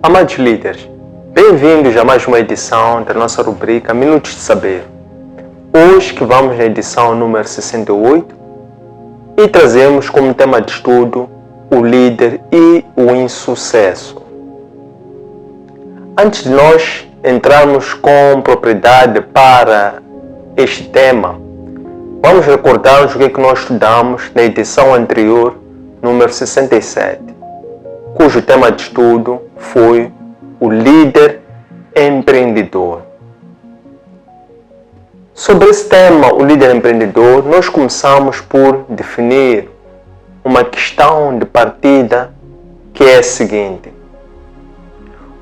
Amados líderes, bem-vindos a mais uma edição da nossa rubrica Minutos de Saber. Hoje que vamos na edição número 68 e trazemos como tema de estudo o líder e o insucesso. Antes de nós entrarmos com propriedade para este tema, vamos recordar-nos o que é que nós estudamos na edição anterior, número 67, cujo tema de estudo foi o líder empreendedor. Sobre esse tema, o líder empreendedor, nós começamos por definir uma questão de partida que é a seguinte: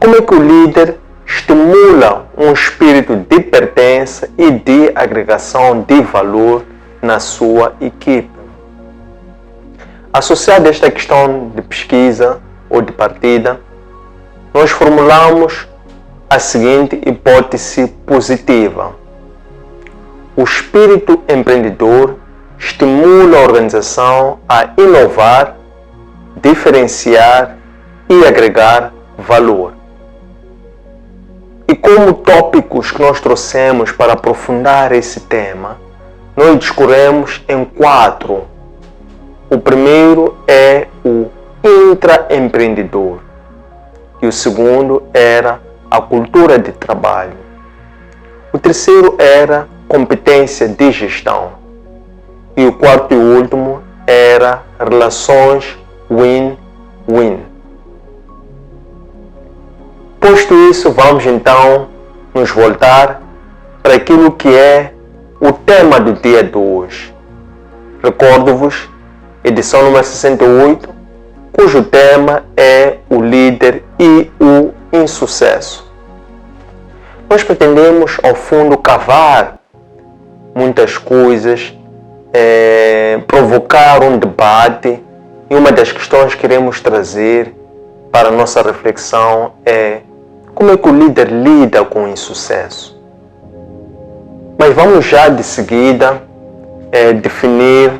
como é que o líder estimula um espírito de pertença e de agregação de valor na sua equipe? Associado a esta questão de pesquisa ou de partida, nós formulamos a seguinte hipótese positiva: o espírito empreendedor estimula a organização a inovar, diferenciar e agregar valor. E como tópicos que nós trouxemos para aprofundar esse tema, nós discorremos em 4. O primeiro é o intraempreendedor e o segundo era a cultura de trabalho. O terceiro era competência de gestão e o quarto e último era relações win-win. Posto isso, vamos então nos voltar para aquilo que é o tema do dia de hoje. Recordo-vos, edição número 68, cujo tema é o líder e o insucesso. Nós pretendemos, ao fundo, cavar muitas coisas, provocar um debate, e uma das questões que queremos trazer para a nossa reflexão é como é que o líder lida com o insucesso. Mas vamos já de seguida definir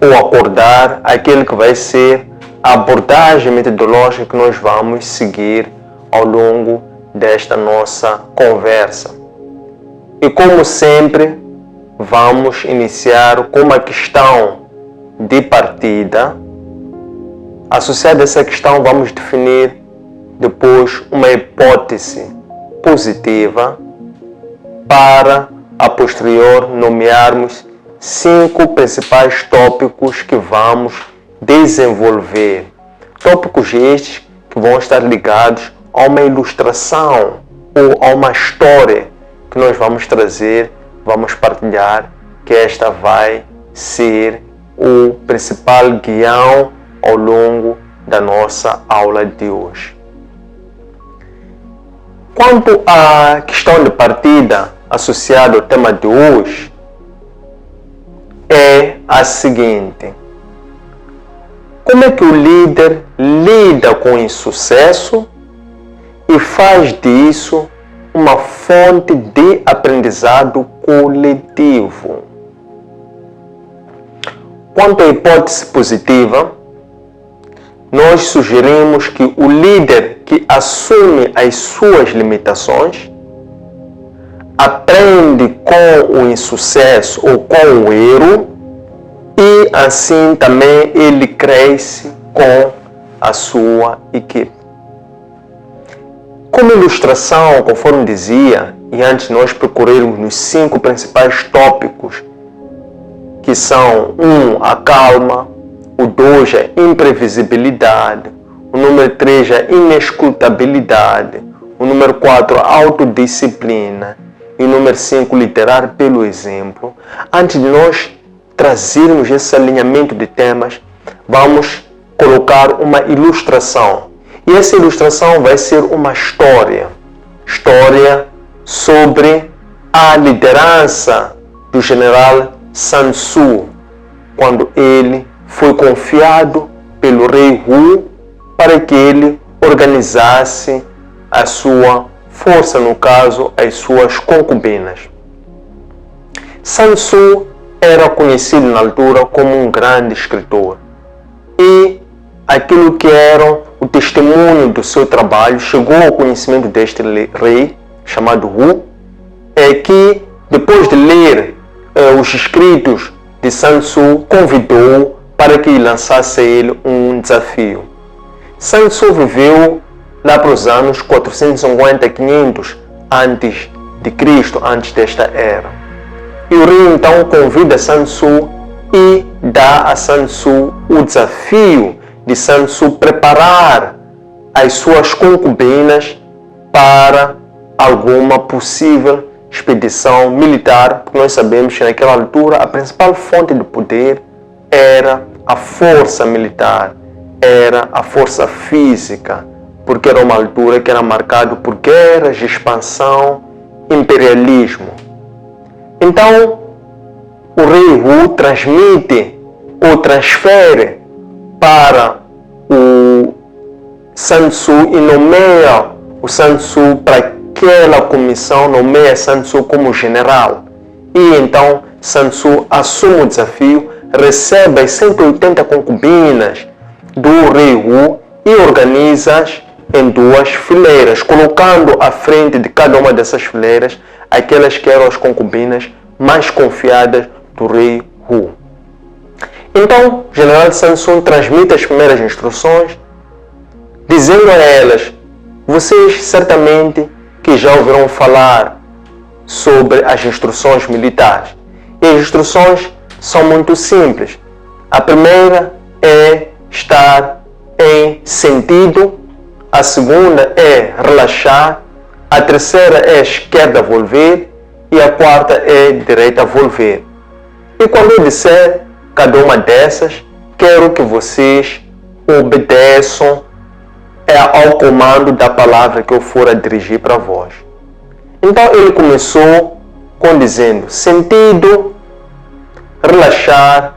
ou acordar aquele que vai ser a abordagem metodológica que nós vamos seguir ao longo desta nossa conversa. E como sempre, vamos iniciar com uma questão de partida. Associada a essa questão, vamos definir depois uma hipótese positiva para, a posterior, nomearmos 5 principais tópicos que vamos desenvolver. Tópicos estes que vão estar ligados a uma ilustração ou a uma história que nós vamos trazer, vamos partilhar, que esta vai ser o principal guião ao longo da nossa aula de hoje. Quanto à questão de partida associada ao tema de hoje, é a seguinte: como é que o líder lida com o insucesso e faz disso uma fonte de aprendizado coletivo? Quanto à hipótese positiva, nós sugerimos que o líder que assume as suas limitações, aprende com o insucesso ou com o erro e assim também ele cresce com a sua equipe. Como ilustração, conforme dizia, e antes nós procurarmos nos 5 principais tópicos, que são 1, a calma, o 2, a imprevisibilidade, o número 3, a inescrutabilidade, o número 4, a autodisciplina e o número 5, liderar pelo exemplo. Antes de nós trazermos esse alinhamento de temas, vamos colocar uma ilustração. E essa ilustração vai ser uma história sobre a liderança do general Sun Tzu, quando ele foi confiado pelo rei Wu para que ele organizasse a sua força, no caso, as suas concubinas. Sun Tzu era conhecido na altura como um grande escritor e aquilo que eram o testemunho do seu trabalho chegou ao conhecimento deste rei, chamado Wu, é que, depois de ler os escritos de Sun Tzu, convidou para que lançasse a ele um desafio. Sun Tzu viveu lá para os anos 450, 500 antes de Cristo, antes desta era. E o rei então convida Sun Tzu e dá a Sun Tzu o desafio de Sun Tzu preparar as suas concubinas para alguma possível expedição militar, porque nós sabemos que naquela altura a principal fonte de poder era a força militar, era a força física, porque era uma altura que era marcada por guerras de expansão, imperialismo. Então, o rei Wu transmite ou transfere para o Sun Tzu e nomeia o Sun Tzu para aquela comissão, nomeia Sun Tzu como general. E então Sun Tzu assume o desafio, recebe as 180 concubinas do rei Wu e organiza-as em duas fileiras, colocando à frente de cada uma dessas fileiras aquelas que eram as concubinas mais confiadas do rei Wu. Então, o general Sun Tzu transmite as primeiras instruções, dizendo a elas: vocês certamente que já ouviram falar sobre as instruções militares. E as instruções são muito simples. A primeira é estar em sentido, a segunda é relaxar, a terceira é esquerda volver e a quarta é direita volver. E quando eu disser cada uma dessas, quero que vocês obedeçam ao comando da palavra que eu for a dirigir para vós. Então ele começou com dizendo sentido, relaxar,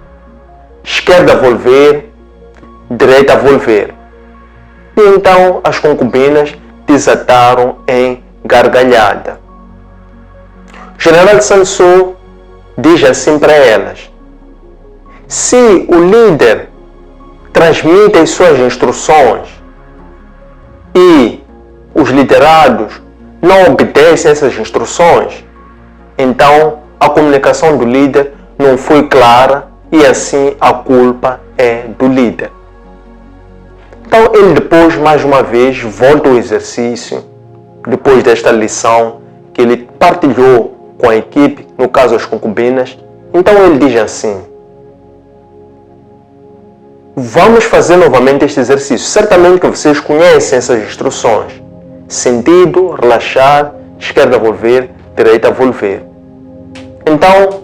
esquerda volver, direita volver. E então as concubinas desataram em gargalhada. O general Sun Tzu diz assim para elas: se o líder transmite as suas instruções e os liderados não obedecem essas instruções, então a comunicação do líder não foi clara e assim a culpa é do líder. Então ele depois, mais uma vez, volta ao exercício, depois desta lição que ele partilhou com a equipe, no caso as concubinas. Então ele diz assim: vamos fazer novamente este exercício. Certamente que vocês conhecem essas instruções: sentido, relaxar, esquerda volver, direita volver. Então,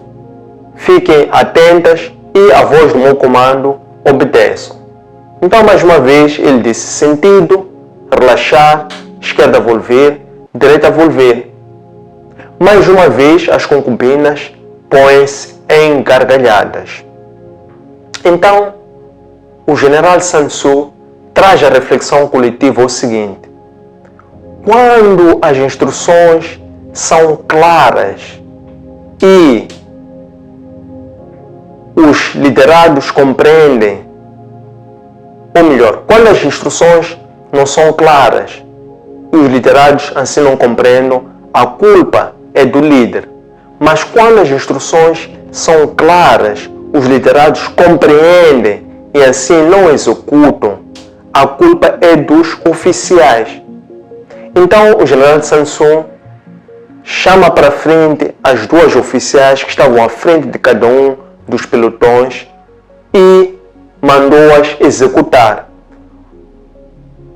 fiquem atentas e a voz do meu comando obedeçam. Então, mais uma vez, ele disse sentido, relaxar, esquerda volver, direita volver. Mais uma vez, as concubinas põem-se em gargalhadas. Então, o general Sun Tzu traz a reflexão coletiva o seguinte: quando as instruções são claras e os liderados compreendem, ou melhor, quando as instruções não são claras e os liderados assim não compreendem, a culpa é do líder. Mas quando as instruções são claras, os liderados compreendem e assim não executam, a culpa é dos oficiais. Então o general Sun Tzu chama para frente as duas oficiais que estavam à frente de cada um dos pelotões e mandou-as executar.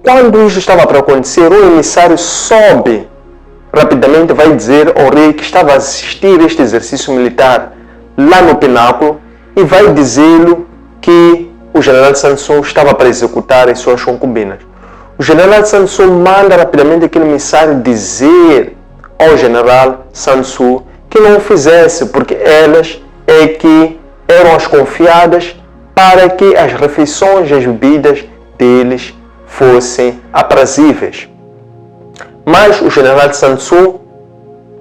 Quando isso estava para acontecer, o emissário sobe rapidamente, vai dizer ao rei que estava a assistir este exercício militar lá no pináculo e vai dizer-lhe que o general Sun Tzu estava para executar as suas concubinas. O general Sun Tzu manda rapidamente aquele emissário dizer ao general Sun Tzu que não o fizesse, porque elas é que eram as confiadas para que as refeições e as bebidas deles fossem aprazíveis. Mas o general Sun Tzu,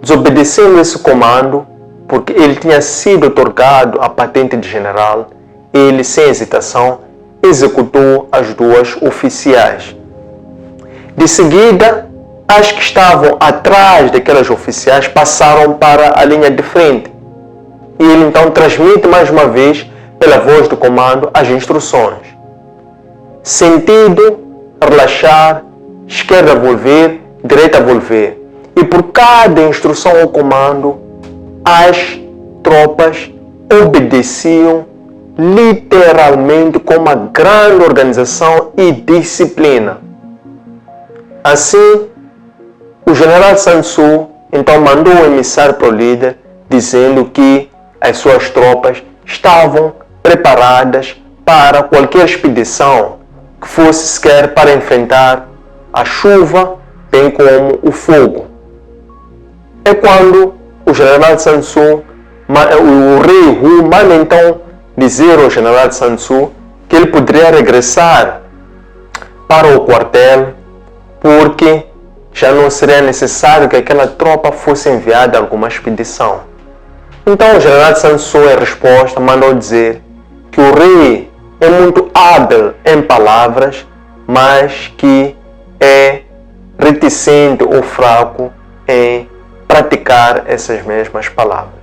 desobedecendo esse comando, porque ele tinha sido otorgado a patente de general, ele, sem hesitação, executou as duas oficiais. De seguida, as que estavam atrás daquelas oficiais passaram para a linha de frente. E ele então transmite mais uma vez, pela voz do comando, as instruções. Sentido, relaxar, esquerda volver, direita volver. E por cada instrução ou comando, as tropas obedeciam literalmente com uma grande organização e disciplina. Assim, o general Sun Tzu então mandou um emissário para o líder dizendo que as suas tropas estavam preparadas para qualquer expedição que fosse sequer para enfrentar a chuva, bem como o fogo. É quando o general Sun Tzu, o rei Hu, manda então dizer ao general Sun Tzu que ele poderia regressar para o quartel porque já não seria necessário que aquela tropa fosse enviada a alguma expedição. Então o general Sun Tzu, em resposta, mandou dizer que o rei é muito hábil em palavras, mas que é reticente ou fraco em praticar essas mesmas palavras.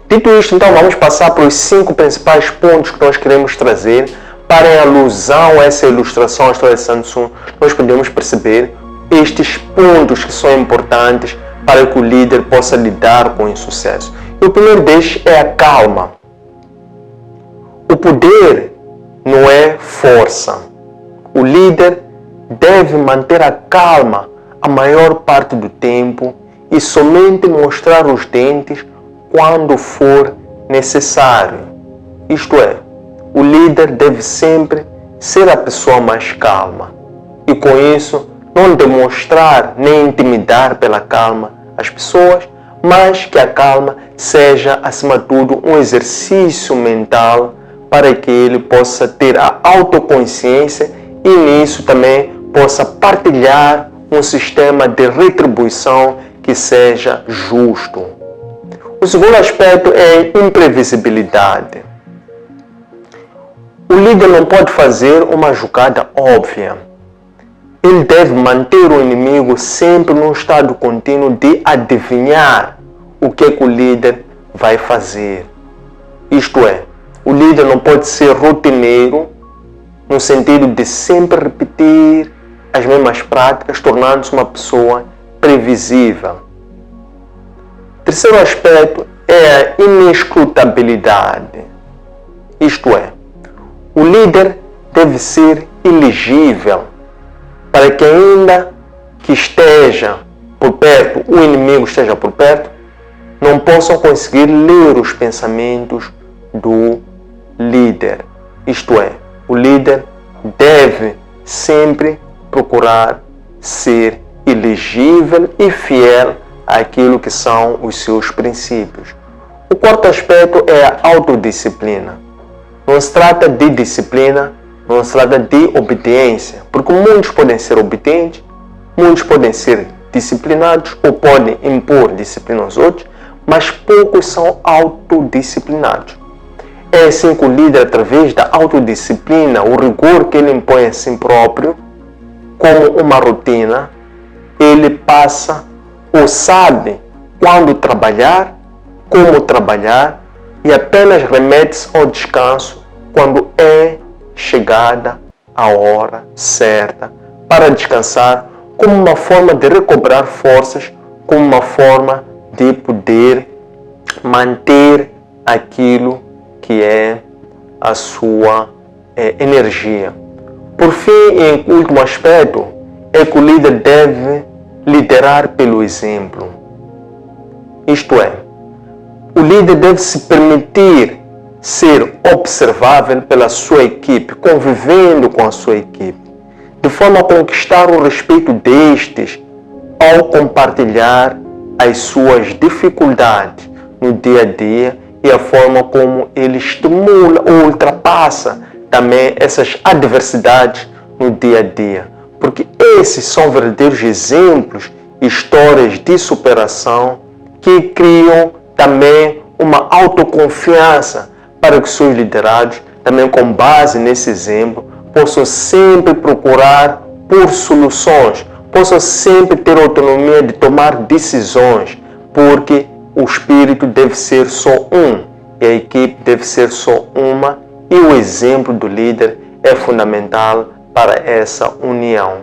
Dito isto, então vamos passar para os 5 principais pontos que nós queremos trazer para, em alusão a essa ilustração, a história de Sun Tzu, nós podemos perceber estes pontos que são importantes para que o líder possa lidar com o insucesso. E o primeiro deles é a calma. O poder não é força. O líder deve manter a calma a maior parte do tempo e somente mostrar os dentes quando for necessário. Isto é, o líder deve sempre ser a pessoa mais calma e com isso não demonstrar nem intimidar pela calma as pessoas, mas que a calma seja, acima de tudo, um exercício mental para que ele possa ter a autoconsciência e nisso também possa partilhar um sistema de retribuição que seja justo. O segundo aspecto é a imprevisibilidade. O líder não pode fazer uma jogada óbvia. Ele deve manter o inimigo sempre num estado contínuo de adivinhar o que o líder vai fazer. Isto é, o líder não pode ser rotineiro no sentido de sempre repetir as mesmas práticas, tornando-se uma pessoa previsível. Terceiro aspecto é a inescrutabilidade. Isto é, o líder deve ser elegível para que ainda que esteja por perto, o inimigo esteja por perto, não possam conseguir ler os pensamentos do líder. Isto é, o líder deve sempre procurar ser elegível e fiel àquilo que são os seus princípios. O quarto aspecto é a autodisciplina. Não se trata de disciplina, não se trata de obediência, porque muitos podem ser obedientes, muitos podem ser disciplinados ou podem impor disciplina aos outros, mas poucos são autodisciplinados. É assim que o líder, através da autodisciplina, o rigor que ele impõe a si próprio, como uma rotina, ele passa ou sabe quando trabalhar, como trabalhar e apenas remete-se ao descanso quando é chegada a hora certa para descansar, como uma forma de recobrar forças, como uma forma de poder manter aquilo que é a sua energia. Por fim, em último aspecto, é que o líder deve liderar pelo exemplo. Isto é, o líder deve se permitir ser observável pela sua equipe, convivendo com a sua equipe, de forma a conquistar o respeito destes ao compartilhar as suas dificuldades no dia a dia e a forma como ele estimula ou ultrapassa também essas adversidades no dia a dia. Porque esses são verdadeiros exemplos, histórias de superação que criam também uma autoconfiança para que seus liderados, também com base nesse exemplo, possam sempre procurar por soluções, possam sempre ter autonomia de tomar decisões, porque o espírito deve ser só um e a equipe deve ser só uma, e o exemplo do líder é fundamental para essa união.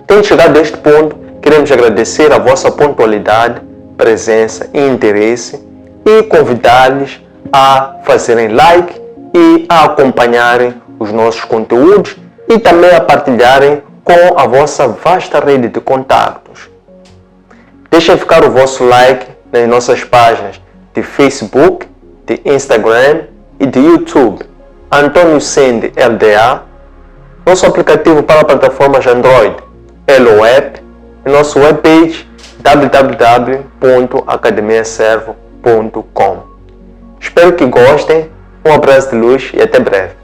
Tendo chegado a este ponto, queremos agradecer a vossa pontualidade, presença e interesse e convidar-lhes a fazerem like e a acompanharem os nossos conteúdos e também a partilharem com a vossa vasta rede de contactos. Deixem ficar o vosso like nas nossas páginas de Facebook, de Instagram e de YouTube. Antônio Sende LDA, nosso aplicativo para plataformas Android, LOApp, e nosso webpage www.academiaservo.com. Espero que gostem, um abraço de luz e até breve.